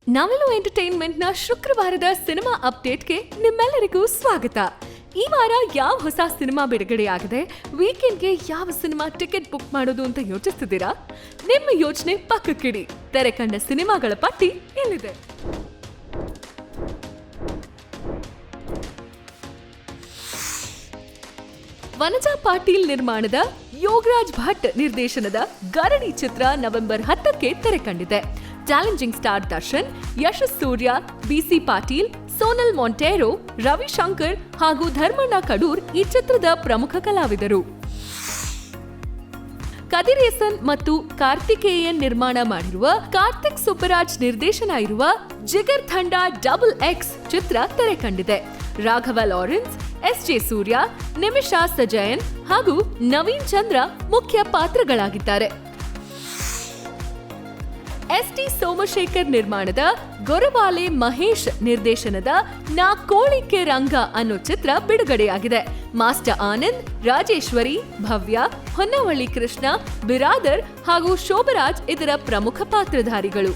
ನಾವೆಲ್ಲೋ ಎಂಟರ್ಟೈನ್ಮೆಂಟ್ನ ಶುಕ್ರವಾರದ ಸಿನಿಮಾ ಅಪ್ಡೇಟ್ಗೆ ನಿಮ್ಮೆಲ್ಲರಿಗೂ ಸ್ವಾಗತ. ಈ ವಾರ ಯಾವ ಹೊಸ ಸಿನಿಮಾ ಬಿಡುಗಡೆಯಾಗಿದೆ, ವೀಕೆಂಡ್ಗೆ ಯಾವ ಸಿನಿಮಾ ಟಿಕೆಟ್ ಬುಕ್ ಮಾಡೋದು ಅಂತ ಯೋಚಿಸ್ತಿದ್ದೀರಾ? ನಿಮ್ಮ ಯೋಚನೆ ಪಕ್ಕಕ್ಕಿಡಿ. ತೆರೆ ಕಂಡ ಸಿನಿಮಾಗಳ ಪಟ್ಟಿ ಇಲ್ಲಿದೆ. ವನಜಾ ಪಾಟೀಲ್ ನಿರ್ಮಾಣದ ಯೋಗರಾಜ್ ಭಟ್ ನಿರ್ದೇಶನದ ಗರಡಿ ಚಿತ್ರ ನವೆಂಬರ್ 10ಕ್ಕೆ ತೆರೆ ಕಂಡಿದೆ. ಚಾಲೆಂಜಿಂಗ್ ಸ್ಟಾರ್ ದರ್ಶನ್, ಯಶಸ್ ಸೂರ್ಯ, ಬಿಸಿ ಪಾಟೀಲ್, ಸೋನಲ್ ಮೊಂಟೇರೋ, ರವಿಶಂಕರ್ ಹಾಗೂ ಧರ್ಮಣ್ಣ ಕಡೂರ್ ಈ ಚಿತ್ರದ ಪ್ರಮುಖ ಕಲಾವಿದರು. ಕದಿರ್ ಎಸನ್ ಮತ್ತು ಕಾರ್ತಿಕೇಯನ್ ನಿರ್ಮಾಣ ಮಾಡಿರುವ, ಕಾರ್ತಿಕ್ ಸುಬ್ಬರಾಜ್ ನಿರ್ದೇಶನ ಇರುವ ಜಿಗರ್ ಥಂಡ XX ಚಿತ್ರ ತೆರೆ ಕಂಡಿದೆ. ರಾಘವ ಲಾರೆನ್ಸ್, SJ ಸೂರ್ಯ, ನಿಮಿಷಾ ಸಜಯನ್ ಹಾಗೂ ನವೀನ್ ಚಂದ್ರ ಮುಖ್ಯ ಪಾತ್ರಗಳಾಗಿದ್ದಾರೆ. ST ಸೋಮಶೇಖರ್ ನಿರ್ಮಾಣದ ಗೊರವಾಲೆ ಮಹೇಶ್ ನಿರ್ದೇಶನದ ನಾ ಕೋಳಿಕೆ ರಂಗ ಅನ್ನೋ ಚಿತ್ರ ಬಿಡುಗಡೆಯಾಗಿದೆ. ಮಾಸ್ಟರ್ ಆನಂದ್, ರಾಜೇಶ್ವರಿ, ಭವ್ಯ, ಹೊನ್ನವಳ್ಳಿ ಕೃಷ್ಣ, ಬಿರಾದರ್ ಹಾಗೂ ಶೋಭರಾಜ್ ಇದರ ಪ್ರಮುಖ ಪಾತ್ರಧಾರಿಗಳು.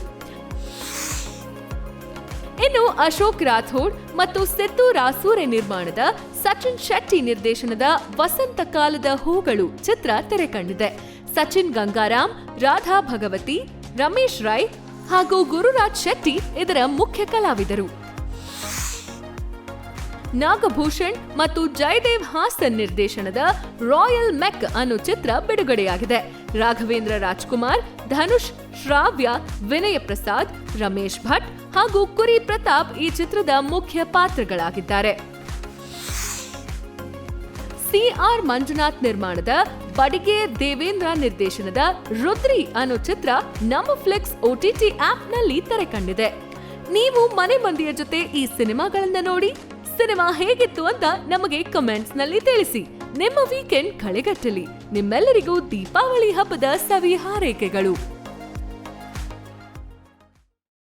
ಇನ್ನು ಅಶೋಕ್ ರಾಥೋಡ್ ಮತ್ತು ಸಿದ್ದು ರಾಸೂರೆ ನಿರ್ಮಾಣದ ಸಚಿನ್ ಶೆಟ್ಟಿ ನಿರ್ದೇಶನದ ವಸಂತ ಕಾಲದ ಹೂಗಳು ಚಿತ್ರ ತೆರೆ ಕಂಡಿದೆ. ಸಚಿನ್ ಗಂಗಾರಾಮ್, ರಾಧಾ ಭಗವತಿ, ರಮೇಶ್ ರೈ ಹಾಗೂ ಗುರುರಾಜ್ ಶೆಟ್ಟಿ ಇದರ ಮುಖ್ಯ ಕಲಾವಿದರು. ನಾಗಭೂಷಣ್ ಮತ್ತು ಜಯದೇವ್ ಹಾಸನ್ ನಿರ್ದೇಶನದ ರಾಯಲ್ ಮೆಕ್ ಅನ್ನೋ ಚಿತ್ರ ಬಿಡುಗಡೆಯಾಗಿದೆ. ರಾಘವೇಂದ್ರ ರಾಜ್ಕುಮಾರ್, ಧನುಷ್, ಶ್ರಾವ್ಯ, ವಿನಯ ಪ್ರಸಾದ್, ರಮೇಶ್ ಭಟ್ ಹಾಗೂ ಕುರಿ ಪ್ರತಾಪ್ ಈ ಚಿತ್ರದ ಮುಖ್ಯ ಪಾತ್ರಗಳಾಗಿದ್ದಾರೆ. CR ಮಂಜುನಾಥ್ ನಿರ್ಮಾಣದ ಬಡಿಗೆ ದೇವೇಂದ್ರ ನಿರ್ದೇಶನದ ರುದ್ರಿ ಅನ್ನೋ ಚಿತ್ರ ನಮ್ಮ ಫ್ಲಿಕ್ಸ್ OTT ಆಪ್ನಲ್ಲಿ ತೆರೆ ಕಂಡಿದೆ. ನೀವು ಮನೆ ಮಂದಿಯ ಜೊತೆ ಈ ಸಿನಿಮಾಗಳನ್ನ ನೋಡಿ ಸಿನಿಮಾ ಹೇಗಿತ್ತು ಅಂತ ನಮಗೆ ಕಮೆಂಟ್ಸ್ ನಲ್ಲಿ ತಿಳಿಸಿ. ನಿಮ್ಮ ವೀಕೆಂಡ್ ಕಳೆಗಟ್ಟಲಿ. ನಿಮ್ಮೆಲ್ಲರಿಗೂ ದೀಪಾವಳಿ ಹಬ್ಬದ ಸವಿ ಹಾರೈಕೆಗಳು.